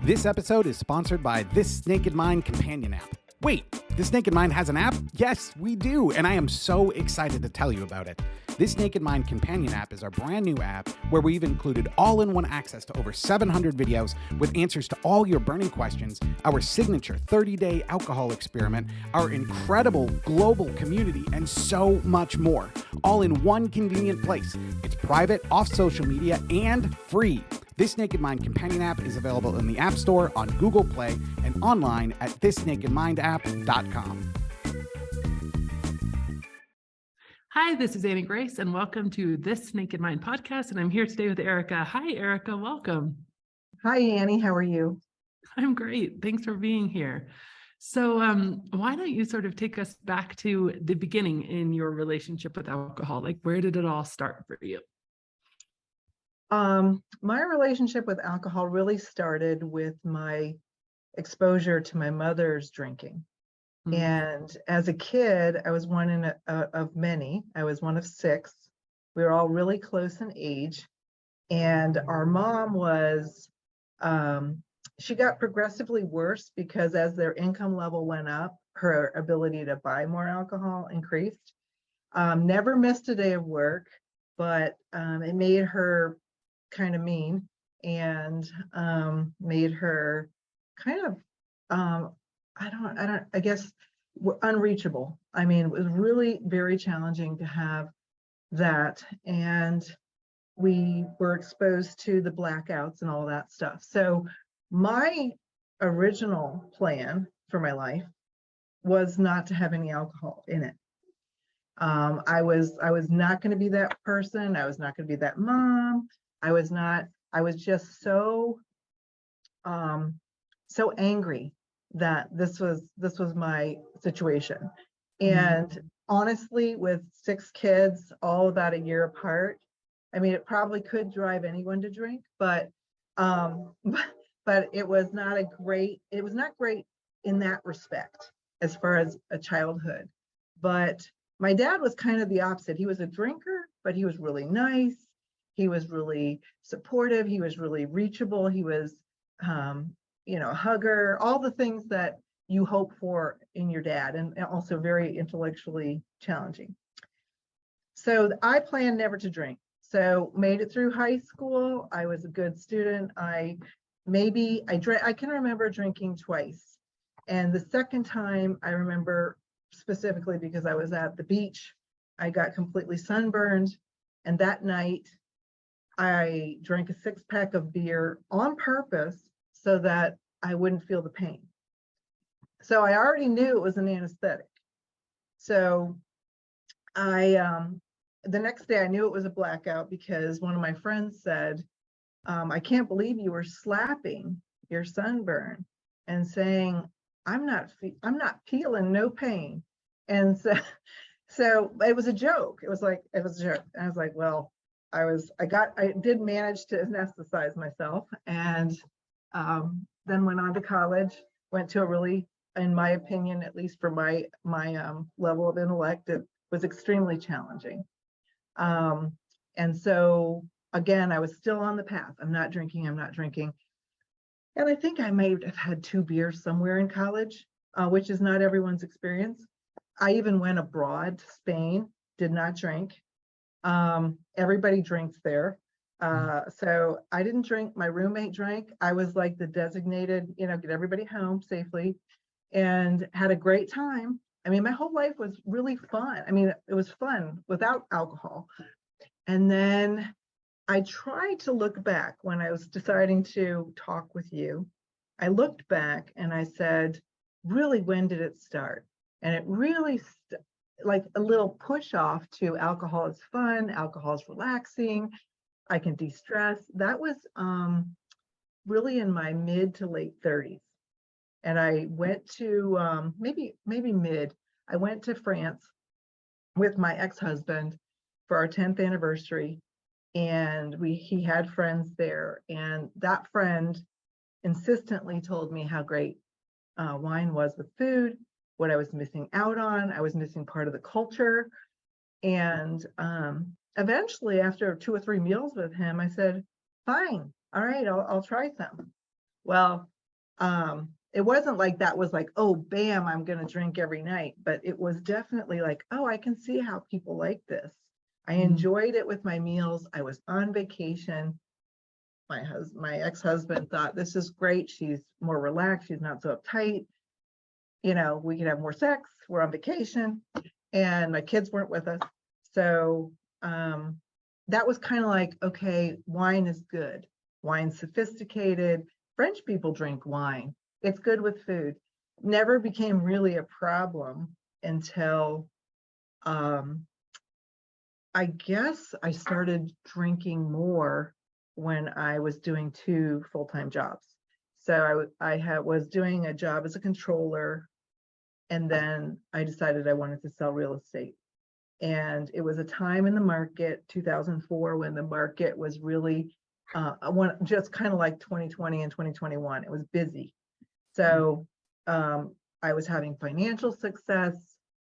This episode is sponsored by This Naked Mind companion app. Wait, This Naked Mind has an app? Yes, we do, and I am so excited to tell you about it. This Naked Mind companion app is our brand new app where we've included all-in-one access to over 700 videos with answers to all your burning questions, our signature 30-day alcohol experiment, our incredible global community, and so much more, all in one convenient place. It's private, off social media, and free. This Naked Mind companion app is available in the App Store, on Google Play, and online at thisnakedmindapp.com. Hi, this is Annie Grace, and welcome to This Naked Mind podcast. And I'm here today with Erika. Hi, Erika. Welcome. Hi, Annie. How are you? I'm great. Thanks for being here. So why don't you sort of take us back to the beginning in your relationship with alcohol? Like, where did it all start for you? My relationship with alcohol really started with my exposure to my mother's drinking. And as a kid, I was one of many. I was one of six. We were all really close in age. And our mom was, she got progressively worse because as their income level went up, her ability to buy more alcohol increased. Never missed a day of work, but it made her kind of mean and made her kind of I guess unreachable. I mean, it was really very challenging to have that, and we were exposed to the blackouts and all that stuff. So my original plan for my life was not to have any alcohol in it. I was not going to be that person. I was not going to be that mom. I was just so angry that this was my situation. And honestly, with six kids, all about a year apart, I mean, it probably could drive anyone to drink, but it was not great in that respect as far as a childhood. But my dad was kind of the opposite. He was a drinker, but he was really nice. He was really supportive. He was really reachable. He was, a hugger, all the things that you hope for in your dad, and also very intellectually challenging. So I planned never to drink. So made it through high school. I was a good student. I can remember drinking twice. And the second time I remember specifically because I was at the beach. I got completely sunburned. And that night, I drank a 6-pack of beer on purpose so that I wouldn't feel the pain. So I already knew it was an anesthetic. So the next day I knew it was a blackout because one of my friends said, I can't believe you were slapping your sunburn and saying, I'm not feeling no pain. And so it was a joke. It was a joke. And I was like, well, I did manage to anesthetize myself, and then went on to college, went to a really, in my opinion, at least for my level of intellect, it was extremely challenging. And so again, I was still on the path. I'm not drinking. And I think I may have had 2 beers somewhere in college, which is not everyone's experience. I even went abroad to Spain, did not drink. Everybody drinks there. So I didn't drink. My roommate drank. I was like the designated, get everybody home safely, and had a great time. I mean, my whole life was really fun. I mean, it was fun without alcohol. And then I tried to look back when I was deciding to talk with you. I looked back and I said, really, when did it start? And it really like a little push off to alcohol is fun, alcohol is relaxing, I can de-stress. That was really in my mid to late 30s. And I went to maybe mid, I went to France with my ex-husband for our 10th anniversary. And he had friends there. And that friend insistently told me how great wine was with food, what I was missing out on. I was missing part of the culture. And eventually, after 2 or 3 meals with him, I said, fine, all right, I'll try some. Well, It wasn't like that was like, oh, bam, I'm going to drink every night, but it was definitely like, oh, I can see how people like this. I enjoyed it with my meals. I was on vacation. My ex-husband thought this is great. She's more relaxed. She's not so uptight. You know, we can have more sex. We're on vacation, and my kids weren't with us. So that was kind of like, okay, wine is good. Wine's sophisticated. French people drink wine. It's good with food. Never became really a problem until I guess I started drinking more when I was doing 2 full-time jobs. So I was doing a job as a controller, and then I decided I wanted to sell real estate. And it was a time in the market, 2004, when the market was really just kind of like 2020 and 2021. It was busy. So I was having financial success,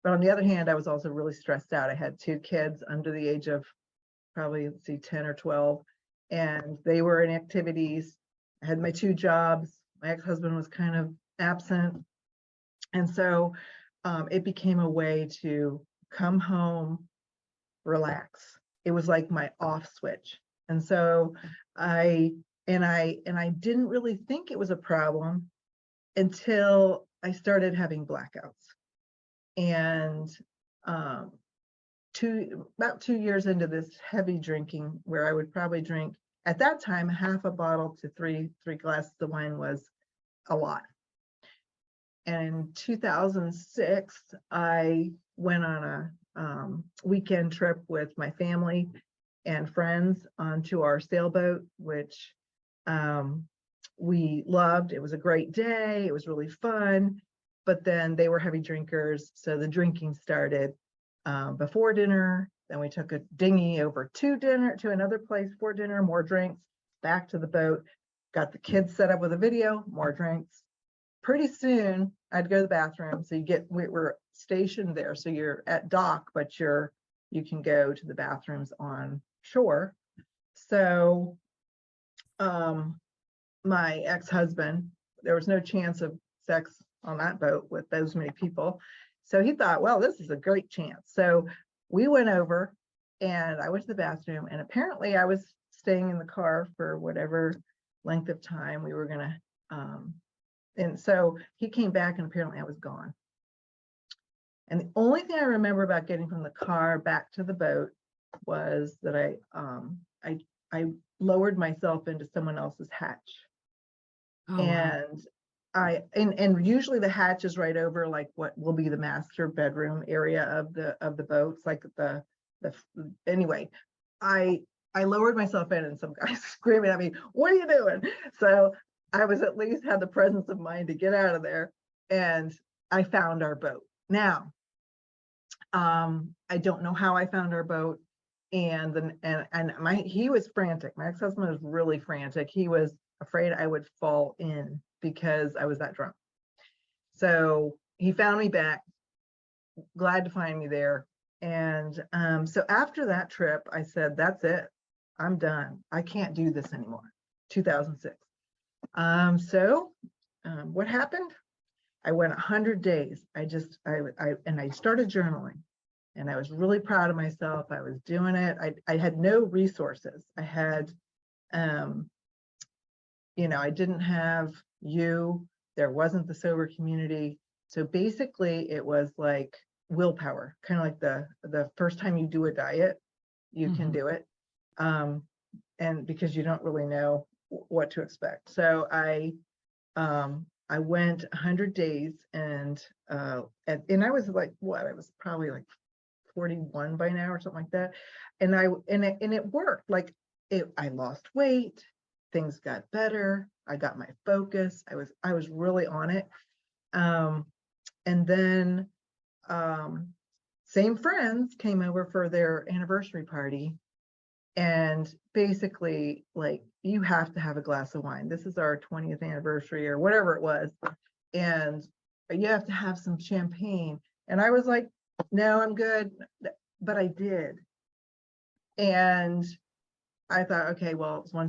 but on the other hand, I was also really stressed out. I had 2 kids under the age of probably, let's see, 10 or 12, and they were in activities. I had my 2 jobs. My ex-husband was kind of absent. And so it became a way to come home, relax. It was like my off switch. And so I didn't really think it was a problem until I started having blackouts. And about 2 years into this heavy drinking, where I would probably drink, at that time, half a bottle to three glasses of wine was a lot. And in 2006, I went on a weekend trip with my family and friends onto our sailboat, which we loved. It was a great day. It was really fun. But then they were heavy drinkers, so the drinking started before dinner. Then we took a dinghy over to another place for dinner, more drinks, back to the boat, got the kids set up with a video, more drinks. Pretty soon I'd go to the bathroom. So we were stationed there. So you're at dock, but you can go to the bathrooms on shore. So my ex-husband, there was no chance of sex on that boat with those many people. So he thought, well, this is a great chance. So we went over and I went to the bathroom, and apparently I was staying in the car for whatever length of time we were gonna, and so he came back and apparently I was gone. And the only thing I remember about getting from the car back to the boat was that I lowered myself into someone else's hatch. Oh, wow. And and usually the hatch is right over like what will be the master bedroom area of the boat. It's like anyway, I lowered myself in, and some guy screaming at me, "What are you doing?" So I was at least had the presence of mind to get out of there, and I found our boat. Now, I don't know how I found our boat, and he was frantic. My ex-husband was really frantic. He was afraid I would fall in because I was that drunk. So he found me back, glad to find me there. And so after that trip, I said, that's it. I'm done. I can't do this anymore. 2006. What happened? I went 100 days. I started journaling, and I was really proud of myself. I was doing it. I had no resources. I had, I didn't have you. There wasn't the sober community. So basically it was like willpower, kind of like the first time you do a diet, you can do it. And because you don't really know what to expect. So I went 100 days, and I was like, I was probably like 41 by now or something like that. And it worked. Like I lost weight, things got better. I got my focus. I was really on it. And then same friends came over for their anniversary party, and basically like, you have to have a glass of wine. This is our 20th anniversary or whatever it was, and you have to have some champagne. And I was like, no, I'm good. But I did. And I thought, okay, well, it's one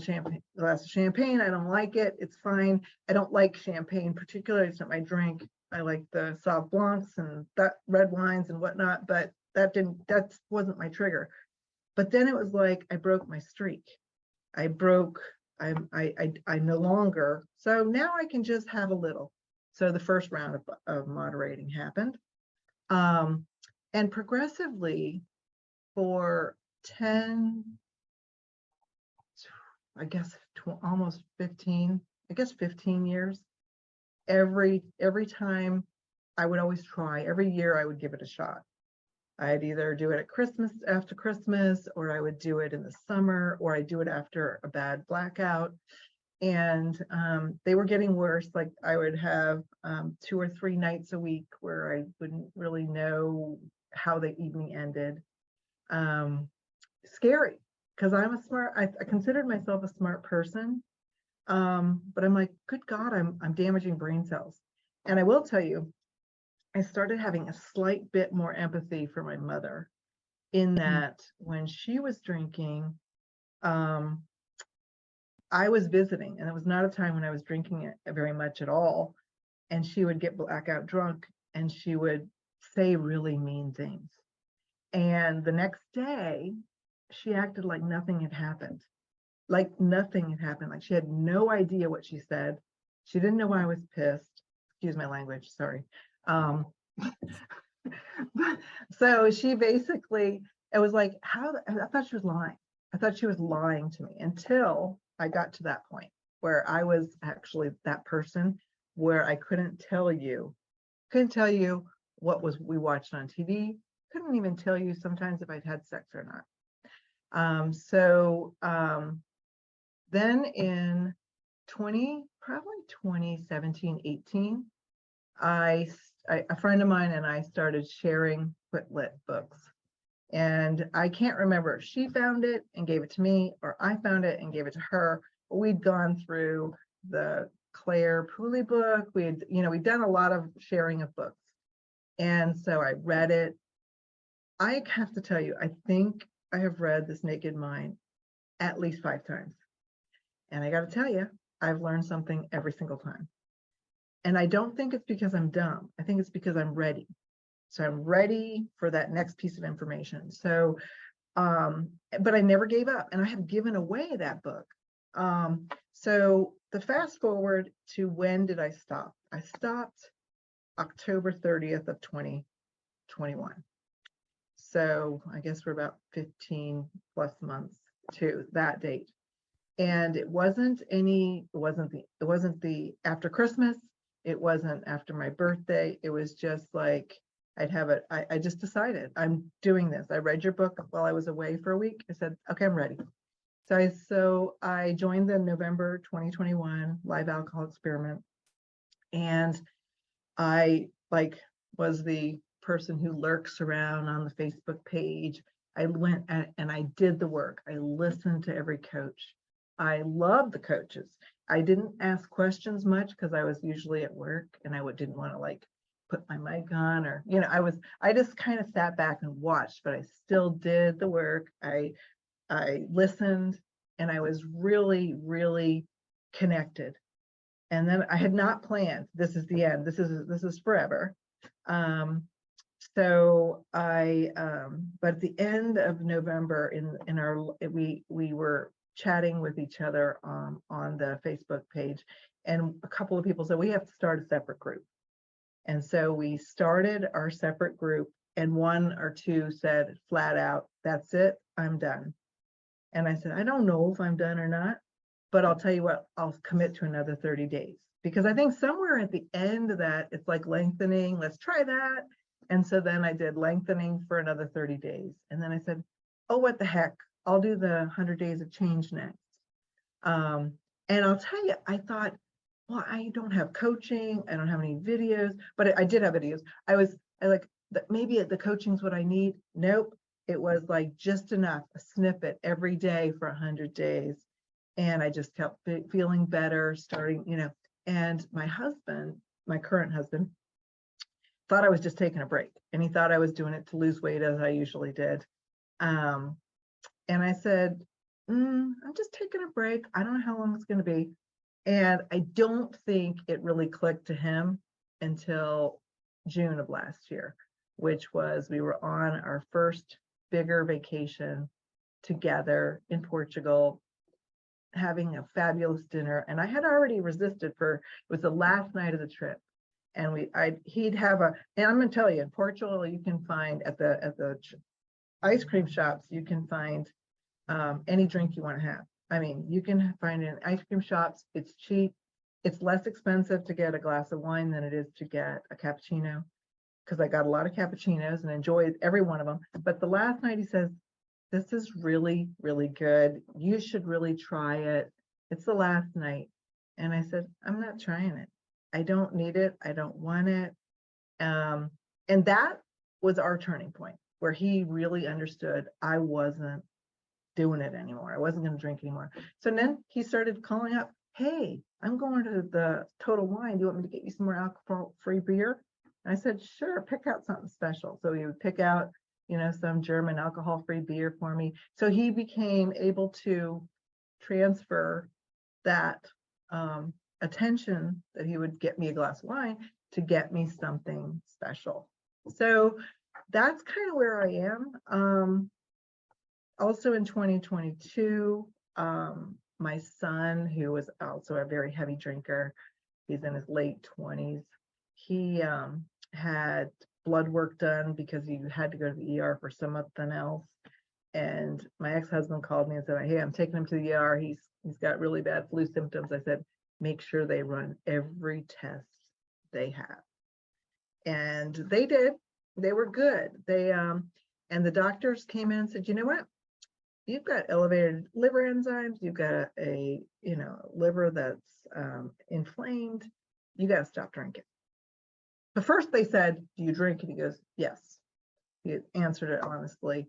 glass of champagne. I don't like it. It's fine. I don't like champagne, particularly. It's not my drink. I like the Sauv Blancs and that red wines and whatnot, but that wasn't my trigger. But then it was like I broke my streak. I no longer. So now I can just have a little. So the first round of moderating happened, and progressively for 10. I guess almost 15, I guess 15 years. Every time I would always try, every year I would give it a shot. I'd either do it at Christmas, after Christmas, or I would do it in the summer, or I'd do it after a bad blackout. And they were getting worse. Like I would have 2 or 3 nights a week where I wouldn't really know how the evening ended. Scary. Because I considered myself a smart person, but I'm like, good God, I'm damaging brain cells. And I will tell you, I started having a slight bit more empathy for my mother, in that when she was drinking, I was visiting, and it was not a time when I was drinking it very much at all. And she would get blackout drunk, and she would say really mean things. And the next day, she acted like nothing had happened. Like nothing had happened. Like she had no idea what she said. She didn't know why I was pissed. Excuse my language, sorry. So she basically, it was like, I thought she was lying. I thought she was lying to me until I got to that point where I was actually that person where I couldn't tell you what we watched on TV. Couldn't even tell you sometimes if I'd had sex or not. Then in probably 2017, 18, a friend of mine and I started sharing Quit-Lit books. And I can't remember if she found it and gave it to me, or I found it and gave it to her. But we'd gone through the Claire Pooley book. We'd done a lot of sharing of books. And so I read it. I have to tell you, I think I have read This Naked Mind at least 5 times. And I got to tell you, I've learned something every single time. And I don't think it's because I'm dumb. I think it's because I'm ready. So I'm ready for that next piece of information. So, but I never gave up, and I have given away that book. So the fast forward to when did I stop? I stopped October 30th of 2021. So I guess we're about 15 plus months to that date. And it wasn't the after Christmas. It wasn't after my birthday. It was just like, I just decided I'm doing this. I read your book while I was away for a week. I said, okay, I'm ready. So I joined the November 2021 live alcohol experiment. And I was the person who lurks around on the Facebook page. I went and I did the work. I listened to every coach. I love the coaches. I didn't ask questions much because I was usually at work and I didn't want to put my mic on, or, I just kind of sat back and watched, but I still did the work. I listened, and I was really, really connected. And then I had not planned, this is the end, this is forever. So but at the end of November, we were chatting with each other on the Facebook page, and a couple of people said, we have to start a separate group. And so we started our separate group, and 1 or 2 said flat out, that's it, I'm done. And I said, I don't know if I'm done or not, but I'll tell you what, I'll commit to another 30 days. Because I think somewhere at the end of that, it's like lengthening, let's try that. And so then I did lengthening for another 30 days. And then I said, oh, what the heck, I'll do the 100 days of change next. And I'll tell you, I thought, well, I don't have coaching, I don't have any videos, but I did have videos. Maybe the coaching's what I need. Nope. It was like just enough, a snippet every day for 100 days. And I just kept feeling better, and my husband, my current husband, thought I was just taking a break, and he thought I was doing it to lose weight, as I usually did. And I said, I'm just taking a break. I don't know how long it's going to be. And I don't think it really clicked to him until June of last year, which was we were on our first bigger vacation together in Portugal, having a fabulous dinner. And I had already resisted it was the last night of the trip. And he'd have and I'm going to tell you, in Portugal, you can find at the ice cream shops, you can find any drink you want to have. I mean, you can find it in ice cream shops. It's cheap. It's less expensive to get a glass of wine than it is to get a cappuccino, because I got a lot of cappuccinos and enjoyed every one of them. But the last night he says, this is really, really good. You should really try it. It's the last night. And I said, I'm not trying it. I don't need it. I don't want it. And that was our turning point, where he really understood I wasn't doing it anymore. I wasn't going to drink anymore. So then he started calling up, hey, I'm going to the Total Wine. Do you want me to get you some more alcohol-free beer? And I said, sure, pick out something special. So he would pick out, some German alcohol-free beer for me. So he became able to transfer that attention that he would get me a glass of wine to get me something special. So that's kind of where I am. Also in 2022, my son, who was also a very heavy drinker, he's in his late 20s, he had blood work done because he had to go to the ER for something else. And my ex-husband called me and said, hey, I'm taking him to the ER. He's got really bad flu symptoms. I said, make sure they run every test they have. And they did. They were good. And the doctors came in and said, you know what? You've got elevated liver enzymes. You've got a liver that's inflamed. You got to stop drinking. But first they said, do you drink? And he goes, yes. He answered it honestly.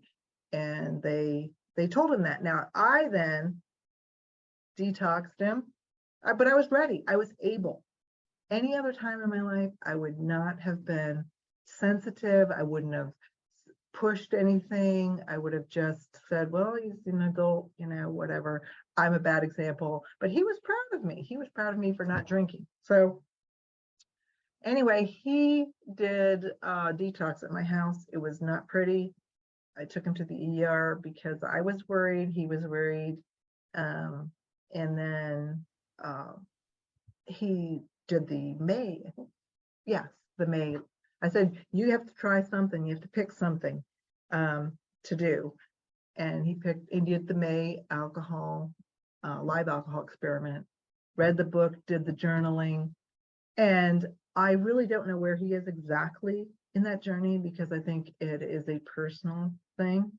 And they told him that. Now I then detoxed him, but I was ready. I was able. Any other time in my life, I would not have been sensitive. I wouldn't have pushed anything. I would have just said, well, he's an adult, whatever. I'm a bad example, but he was proud of me. He was proud of me for not drinking. So anyway, he did detox at my house. It was not pretty. I took him to the ER because I was worried. He was worried. And then he did the May. Yes, the May. I said, you have to try something. You have to pick something to do. And he did the May alcohol, live alcohol experiment, read the book, did the journaling. And I really don't know where he is exactly in that journey, because I think it is a personal thing.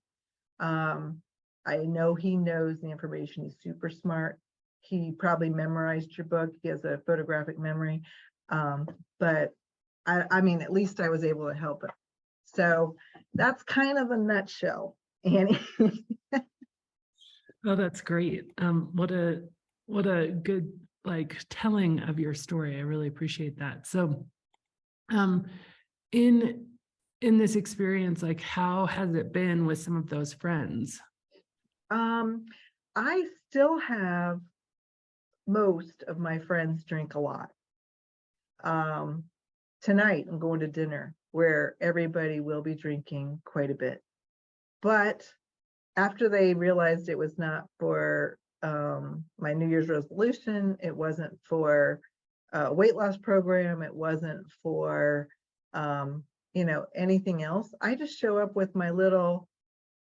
I know he knows the information. He's super smart. He probably memorized your book. He has a photographic memory. But I mean, at least I was able to help him. So that's kind of a nutshell, Annie. Oh, that's great. What a good telling of your story. I really appreciate that. So in this experience, how has it been with some of those friends? I still have most of my friends drink a lot. Tonight I'm going to dinner where everybody will be drinking quite a bit. But after they realized it was not for my New Year's resolution, it wasn't for a weight loss program, it wasn't for anything else, I just show up with my little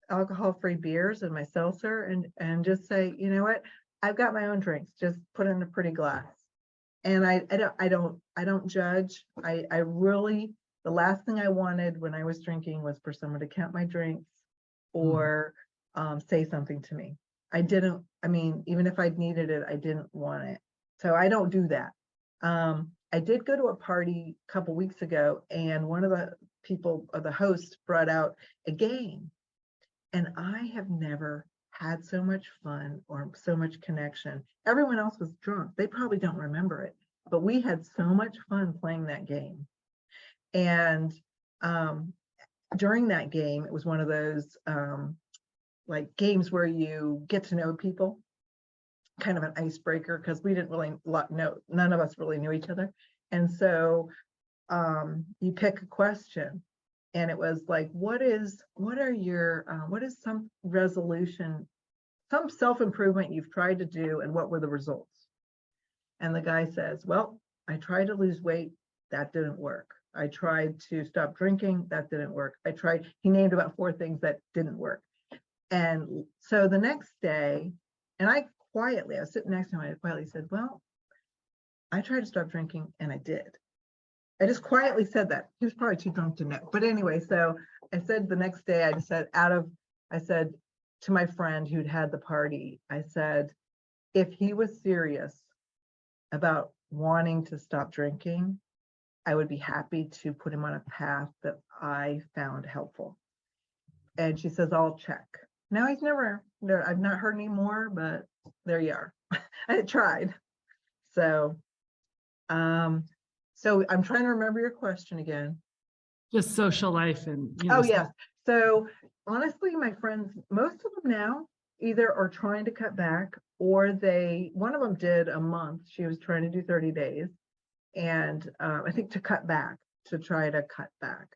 alcohol-free beers and my seltzer and just say, you know what, I've got my own drinks, just put in a pretty glass. And I don't judge. I really, the last thing I wanted when I was drinking was for someone to count my drinks or say something to me. I mean, even if I'd needed it, I didn't want it. So I don't do that. I did go to a party a couple weeks ago, and one of the people, or the host, brought out a game. And I have never had so much fun or so much connection. Everyone else was drunk. They probably don't remember it, but we had so much fun playing that game. And during that game, it was one of those like games where you get to know people, kind of an icebreaker, because we didn't really know, none of us really knew each other. And so you pick a question, and it was like, what is some resolution, some self-improvement you've tried to do, and what were the results? And the guy says, well, I tried to lose weight, that didn't work. I tried to stop drinking, that didn't work. He named about 4 things that didn't work. And so the next day, and I was sitting next to him, I quietly said, well, I tried to stop drinking and I did. I just quietly said that. He was probably too drunk to know. But anyway, so I said the next day, I said to my friend who'd had the party, I said, if he was serious about wanting to stop drinking, I would be happy to put him on a path that I found helpful. And she says, I'll check. Now I've not heard any more, but there you are. I tried. So, so I'm trying to remember your question again. Just social life and, oh, yes. So honestly, my friends, most of them now either are trying to cut back, or one of them did a month. She was trying to do 30 days. And I think to try to cut back.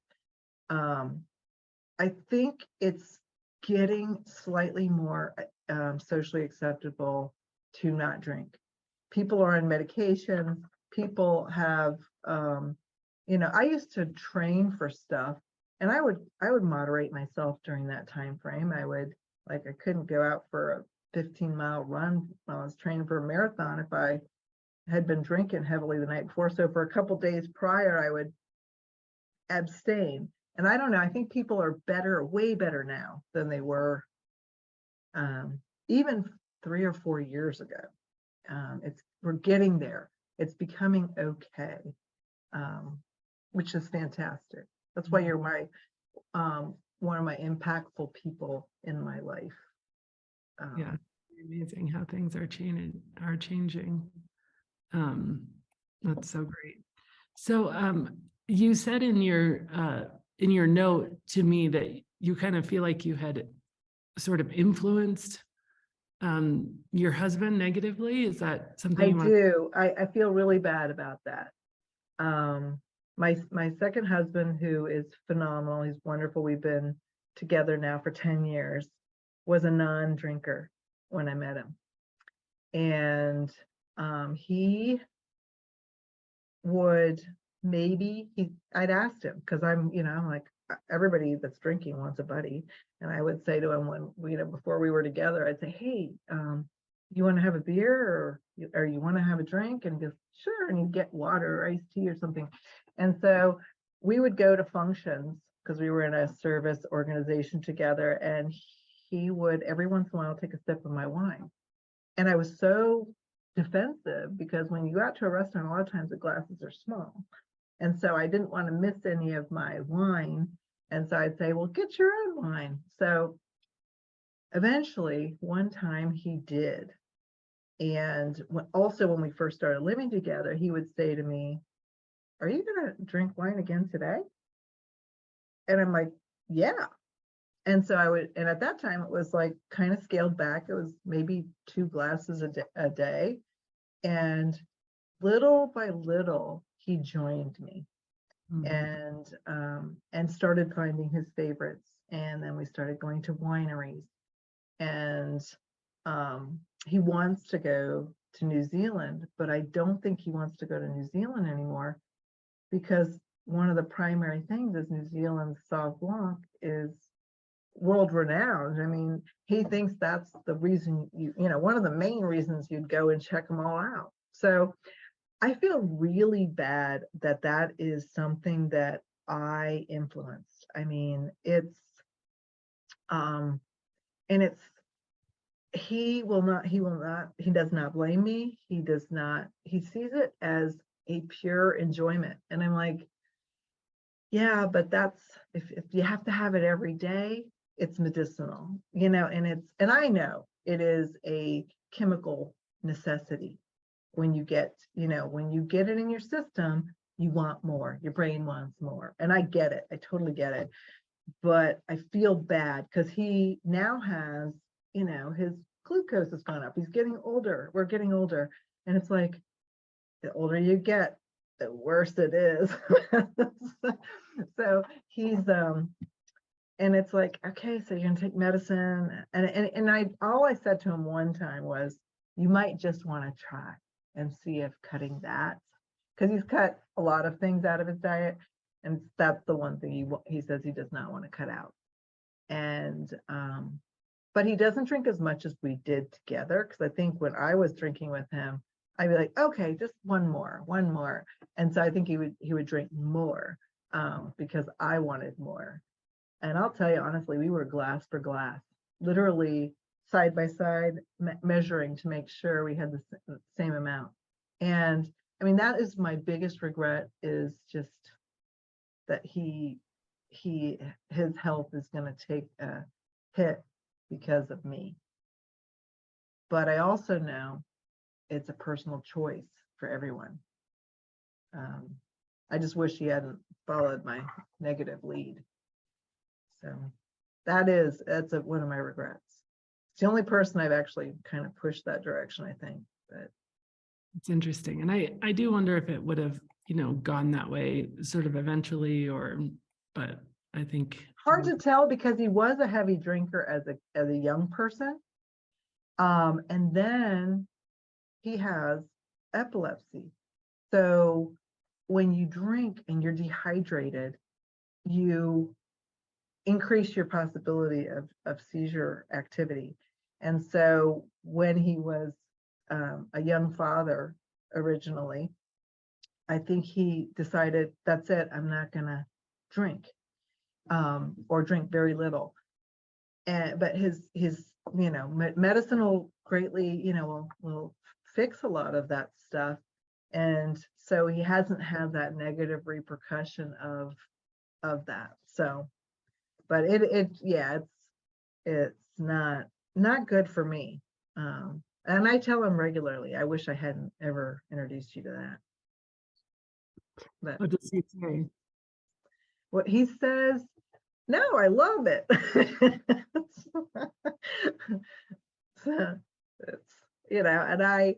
I think it's getting slightly more socially acceptable to not drink. People are on medication. People have, I used to train for stuff, and I would moderate myself during that time frame. I couldn't go out for a 15-mile run while I was training for a marathon if I had been drinking heavily the night before. So for a couple days prior, I would abstain. And I don't know, I think people are way better now than they were even 3 or 4 years ago. We're getting there. It's becoming okay, which is fantastic. That's why you're one of my impactful people in my life. Yeah, amazing how things are changing. That's so great. So you said in your note to me that you kind of feel like you had sort of influenced your husband negatively. Is that something I do? I feel really bad about that. My second husband, who is phenomenal, he's wonderful. We've been together now for 10 years, was a non-drinker when I met him. And he would I'd asked him, because I'm like, everybody that's drinking wants a buddy. And I would say to him before we were together, I'd say, hey, you want to have a beer or you want to have a drink? And he goes, sure. And he'd get water or iced tea or something. And so we would go to functions, because we were in a service organization together, and he would every once in a while take a sip of my wine. And I was so defensive, because when you go out to a restaurant, a lot of times the glasses are small. And so I didn't want to miss any of my wine. And so I'd say, well, get your own wine. So eventually, one time he did. And when we first started living together, he would say to me, are you going to drink wine again today? And I'm like, yeah. And so and at that time it was like kind of scaled back. It was maybe 2 glasses a day. And little by little, he joined me. Mm-hmm. and started finding his favorites. And then we started going to wineries. And he wants to go to New Zealand, but I don't think he wants to go to New Zealand anymore, because one of the primary things is New Zealand's Sauv Blanc is world renowned. I mean, he thinks that's the reason one of the main reasons you'd go and check them all out. So I feel really bad that is something that I influenced. I mean, he does not blame me. He sees it as a pure enjoyment. And I'm like, yeah, but that's, if you have to have it every day, it's medicinal, and I know it is a chemical necessity. When you get it in your system, you want more, your brain wants more. And I get it. I totally get it. but I feel bad because he now has, his glucose has gone up. He's getting older. We're getting older. And it's like, the older you get, the worse it is. So he's, and it's like, okay, so you're gonna take medicine. And all I said to him one time was, you might just want to try and see if cutting that, because he's cut a lot of things out of his diet. And that's the one thing he says he does not want to cut out. And, but he doesn't drink as much as we did together. Cause I think when I was drinking with him, I'd be like, okay, just one more. And so I think he would drink more, because I wanted more. And I'll tell you, honestly, we were glass for glass, literally side by side, measuring to make sure we had the same amount. And I mean, that is my biggest regret, is just that his health is going to take a hit because of me. But I also know it's a personal choice for everyone. I just wish he hadn't followed my negative lead. So that's one of my regrets. It's the only person I've actually kind of pushed that direction, I think. But it's interesting. And I do wonder if it would have, gone that way sort of eventually, but I think hard to tell, because he was a heavy drinker as a young person. And then he has epilepsy. So when you drink and you're dehydrated, you increase your possibility of seizure activity. And so when he was a young father originally, I think he decided, that's it, I'm not gonna drink, or drink very little. But his medicine will greatly, will fix a lot of that stuff. And so he hasn't had that negative repercussion of that. So, but it's not good for me. And I tell him regularly, I wish I hadn't ever introduced you to that. But what does he say? what he says, no, I love it. So it's, and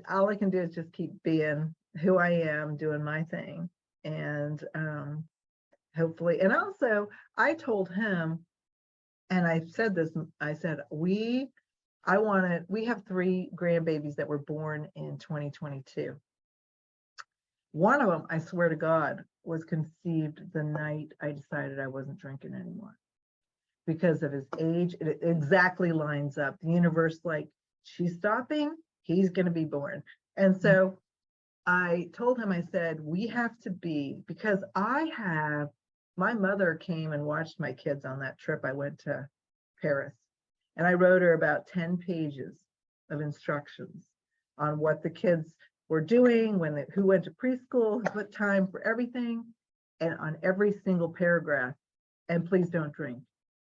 all I can do is just keep being who I am, doing my thing. And hopefully, and also I told him, and I said this, I said, we have 3 grandbabies that were born in 2022. One of them, I swear to God, was conceived the night I decided I wasn't drinking anymore. Because of his age, it exactly lines up. The universe, like, she's stopping, he's going to be born. And so I told him, I said, we have to be, because my mother came and watched my kids on that trip. I went to Paris, and I wrote her about 10 pages of instructions on what the kids were doing, who went to preschool, what time for everything, and on every single paragraph, and please don't drink,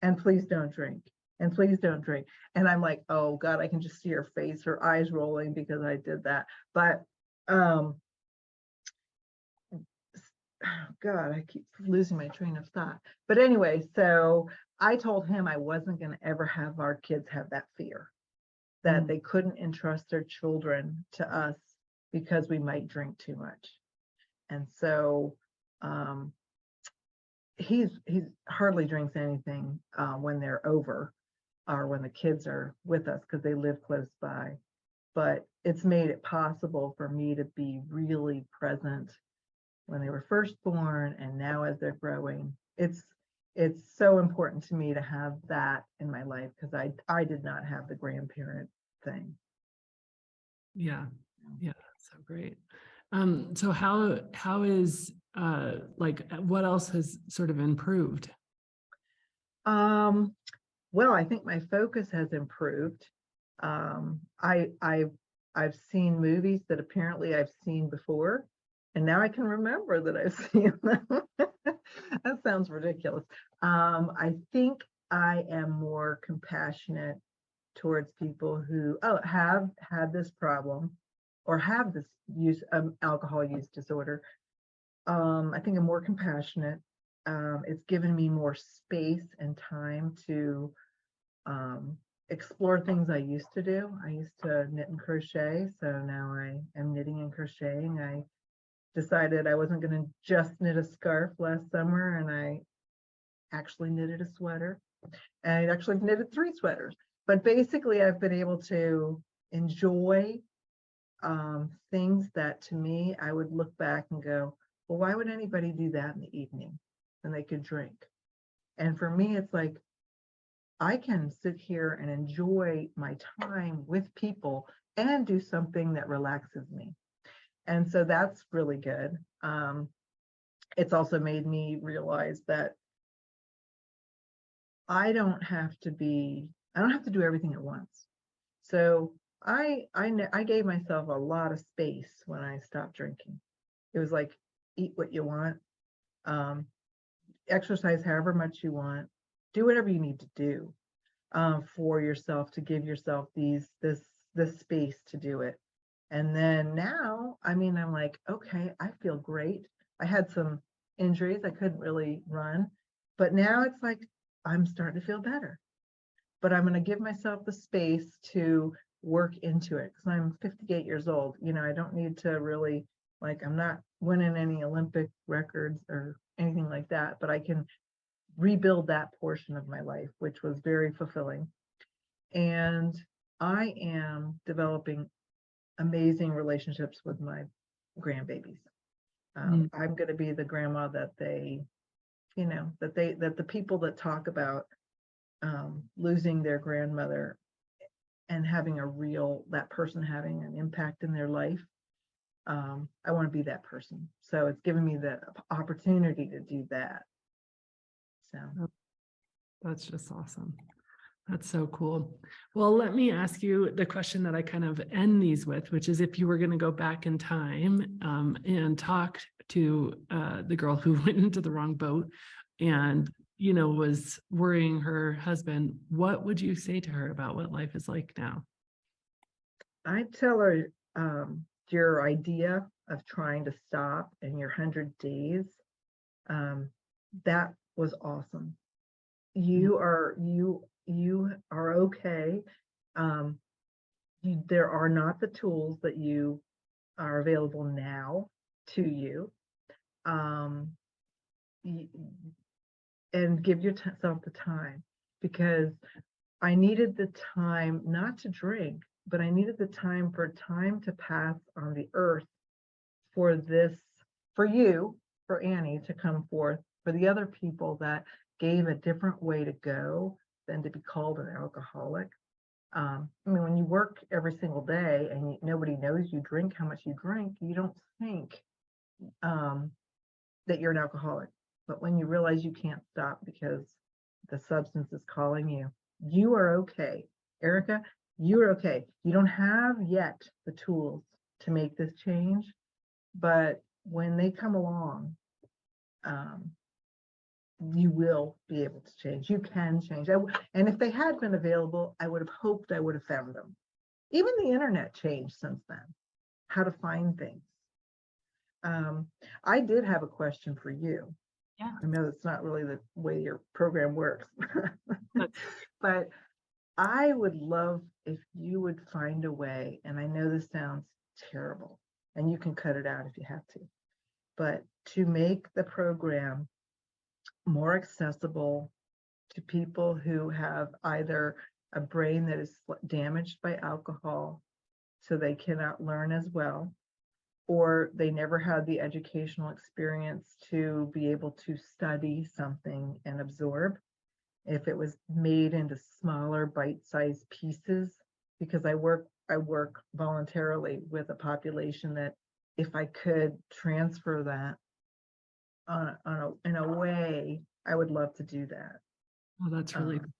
and please don't drink, and please don't drink. And I'm like, oh God, I can just see her face, her eyes rolling, because I did that. But God, I keep losing my train of thought. But anyway, so I told him I wasn't going to ever have our kids have that fear, that they couldn't entrust their children to us because we might drink too much. And so he's hardly drinks anything when they're over, or when the kids are with us, because they live close by. But it's made it possible for me to be really present when they were first born, and now as they're growing. It's so important to me to have that in my life, because I did not have the grandparent thing. Yeah, so great. So how is what else has sort of improved? Well, I think my focus has improved. I've seen movies that apparently I've seen before, and now I can remember that I've seen them. That sounds ridiculous. I think I am more compassionate towards people who have had this problem, or have this alcohol use disorder. I think I'm more compassionate. It's given me more space and time to explore things I used to do. I used to knit and crochet, so now I am knitting and crocheting. I decided I wasn't going to just knit a scarf last summer, and I actually knitted a sweater. And I actually knitted 3 sweaters. But basically, I've been able to enjoy things that, to me, I would look back and go, well, why would anybody do that in the evening when they could drink? And for me, it's like, I can sit here and enjoy my time with people and do something that relaxes me. And so that's really good. It's also made me realize that I don't have to do everything at once. So I gave myself a lot of space when I stopped drinking. It was like, eat what you want, exercise however much you want, do whatever you need to do for yourself, to give yourself this space to do it. And then now, I mean, I'm like, okay, I feel great. I had some injuries, I couldn't really run, but now it's like, I'm starting to feel better. But I'm going to give myself the space to work into it, because I'm 58 years old. You know, I don't need to really, like, I'm not winning any Olympic records or anything like that, but I can rebuild that portion of my life, which was very fulfilling. And I am developing amazing relationships with my grandbabies. I'm going to be the grandma that they, you know, that the people that talk about losing their grandmother and having that person having an impact in their life. I want to be that person. So it's given me the opportunity to do that. So That's just awesome. That's so cool. Well, let me ask you the question that I kind of end these with, which is, if you were going to go back in time and talk to the girl who went into the wrong boat and, you know, was worrying her husband, what would you say to her about what life is like now? I tell her, your idea of trying to stop in your 100 days, that was awesome. You are okay. There are not the tools that you are available now to you. And give yourself the time, because I needed the time not to drink, but I needed the time to pass on the earth for you, for Annie to come forth, for the other people that gave a different way to go than to be called an alcoholic. I mean, when you work every single day and nobody knows you drink, how much you drink, you don't think that you're an alcoholic. But when you realize you can't stop because the substance is calling you, you are okay. Erika, you are okay. You don't have yet the tools to make this change, but when they come along, you will be able to change. You can change. And if they had been available, I would have hoped I would have found them. Even the internet changed since then, how to find things. I did have a question for you. Yeah. I know it's not really the way your program works, but I would love if you would find a way, and I know this sounds terrible, and you can cut it out if you have to, but to make the program more accessible to people who have either a brain that is damaged by alcohol, so they cannot learn as well, or they never had the educational experience to be able to study something and absorb. If it was made into smaller bite-sized pieces, because I work voluntarily with a population that, if I could transfer that in a way, I would love to do that. Oh, that's really cool.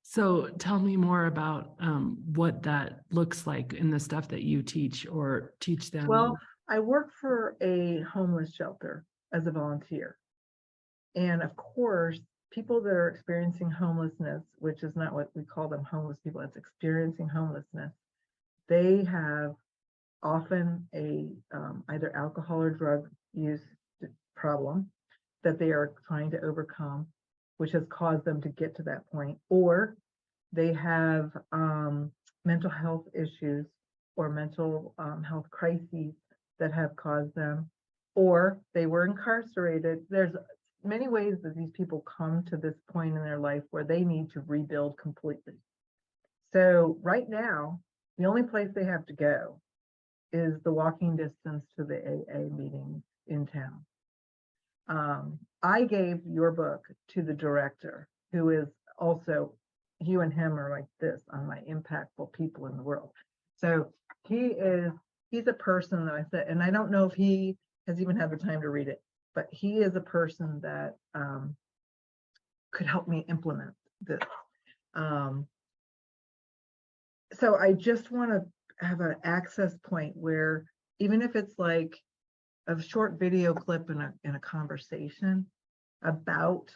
So tell me more about what that looks like in the stuff that you teach or teach them. Well, I work for a homeless shelter as a volunteer. And of course, people that are experiencing homelessness, which is not what we call them homeless people, it's experiencing homelessness, they have often a either alcohol or drug use problem. that they are trying to overcome, which has caused them to get to that point, or they have mental health issues or mental health crises that have caused them, or they were incarcerated. There's many ways that these people come to this point in their life where they need to rebuild completely. So right now, the only place they have to go is the walking distance to the AA meeting in town. I gave your book to the director, who is also, you and him are like this on my impactful people in the world. So he's a person that I said, and I don't know if he has even had the time to read it, but he is a person that could help me implement this. So I just want to have an access point where, even if it's like a short video clip in a conversation about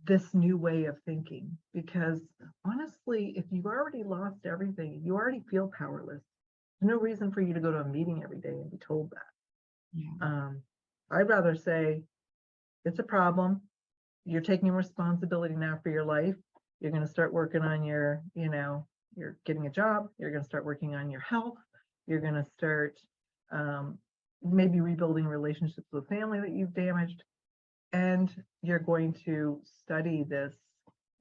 this new way of thinking, because honestly, if you've already lost everything, you already feel powerless. There's no reason for you to go to a meeting every day and be told that. Yeah. I'd rather say it's a problem. You're taking responsibility now for your life. You're going to start working on your, you're getting a job. You're going to start working on your health. You're going to start maybe rebuilding relationships with family that you've damaged. And you're going to study this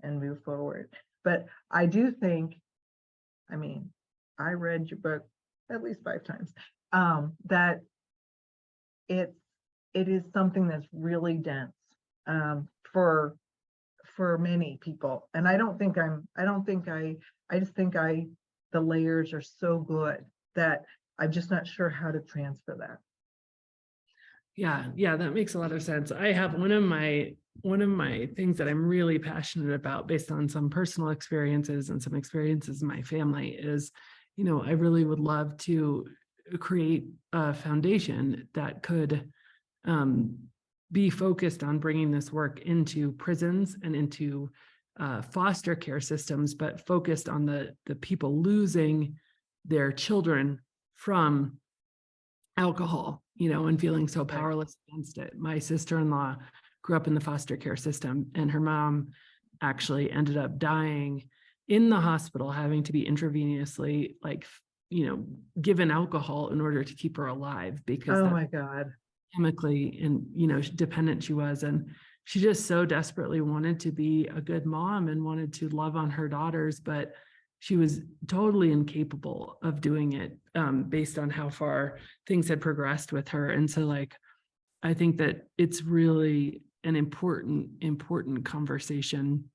and move forward. But I do think, I read your book at least 5 times, that it is something that's really dense for many people. And I just think the layers are so good that I'm just not sure how to transfer that. Yeah, that makes a lot of sense. I have one of my things that I'm really passionate about, based on some personal experiences and some experiences in my family, is, I really would love to create a foundation that could be focused on bringing this work into prisons and into foster care systems, but focused on the people losing their children from alcohol, and feeling so powerless against it. My sister-in-law grew up in the foster care system, and her mom actually ended up dying in the hospital, having to be intravenously, given alcohol in order to keep her alive, because oh my God, chemically and dependent she was. And she just so desperately wanted to be a good mom and wanted to love on her daughters, but she was totally incapable of doing it based on how far things had progressed with her. And so I think that it's really an important conversation.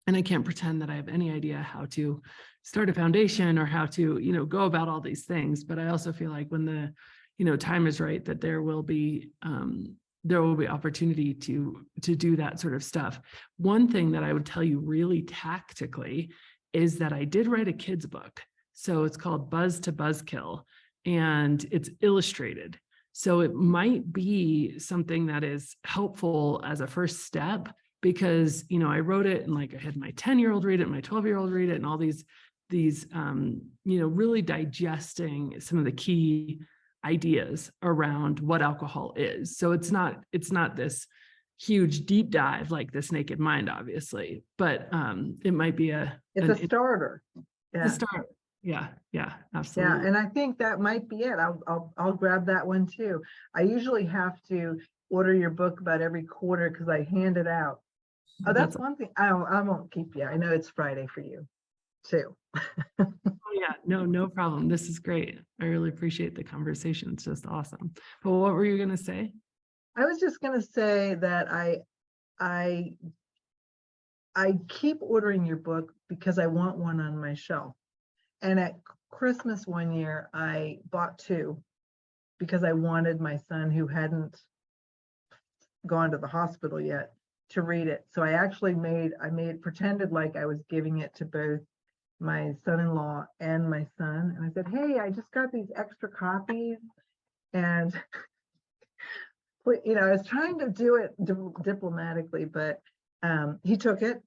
And I can't pretend that I have any idea how to start a foundation or how to, go about all these things. But I also feel like when the, time is right, that there will be opportunity to do that sort of stuff. One thing that I would tell you really tactically is that I did write a kid's book. So it's called Buzz to Buzzkill, and it's illustrated. So it might be something that is helpful as a first step, because, I wrote it and I had my 10-year-old read it, my 12-year-old read it, and all these, really digesting some of the key ideas around what alcohol is. So it's not this huge deep dive like This Naked Mind, obviously, but it might be a starter. A start. Yeah, absolutely. Yeah, and I think that might be it. I'll grab that one too. I usually have to order your book about every quarter because I hand it out. Oh, that's one thing. I won't keep you. I know it's Friday for you too. Oh yeah, no problem. This is great. I really appreciate the conversation. It's just awesome. But what were you going to say? I was just going to say that I keep ordering your book because I want one on my shelf. And at Christmas one year, I bought 2 because I wanted my son, who hadn't gone to the hospital yet, to read it. So I pretended like I was giving it to both my son-in-law and my son. And I said, hey, I just got these extra copies. And I was trying to do it diplomatically, but he took it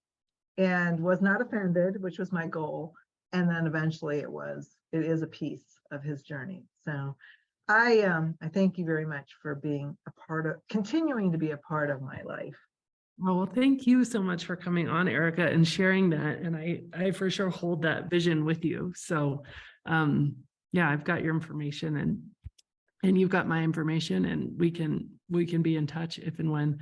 and was not offended, which was my goal. And then eventually it is a piece of his journey. So I thank you very much for being continuing to be a part of my life. Oh, well, thank you so much for coming on, Erika, and sharing that. And I for sure hold that vision with you. So, yeah, I've got your information and you've got my information, and we can be in touch if and when,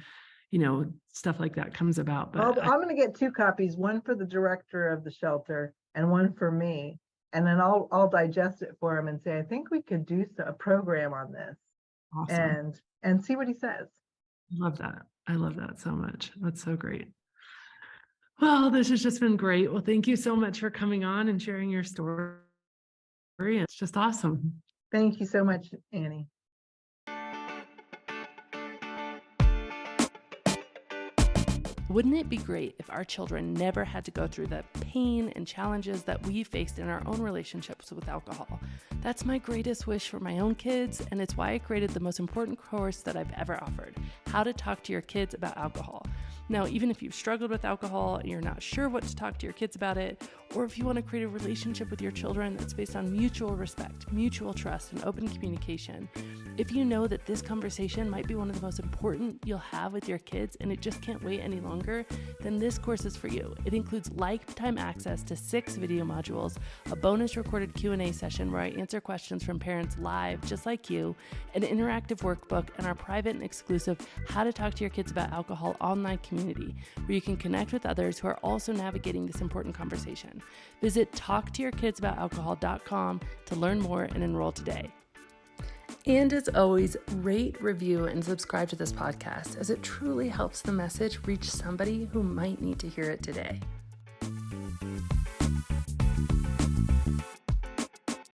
stuff like that comes about. But I'm going to get 2 copies, one for the director of the shelter and one for me. And then I'll digest it for him and say, I think we could do a program on this. awesome. And see what he says. I love that. I love that so much. That's so great. Well, this has just been great. Well, thank you so much for coming on and sharing your story. It's just awesome. Thank you so much, Annie. Wouldn't it be great if our children never had to go through the pain and challenges that we faced in our own relationships with alcohol? That's my greatest wish for my own kids, and it's why I created the most important course that I've ever offered, How to Talk to Your Kids About Alcohol. Now, even if you've struggled with alcohol and you're not sure what to talk to your kids about it, or if you want to create a relationship with your children that's based on mutual respect, mutual trust, and open communication, if you know that this conversation might be one of the most important you'll have with your kids and it just can't wait any longer, then this course is for you. It includes lifetime access to 6 video modules, a bonus recorded Q&A session where I answer questions from parents live, just like you, an interactive workbook, and our private and exclusive How to Talk to Your Kids About Alcohol online community, where you can connect with others who are also navigating this important conversation. Visit talktoyourkidsaboutалcohol.com to learn more and enroll today. And as always, rate, review, and subscribe to this podcast, as it truly helps the message reach somebody who might need to hear it today.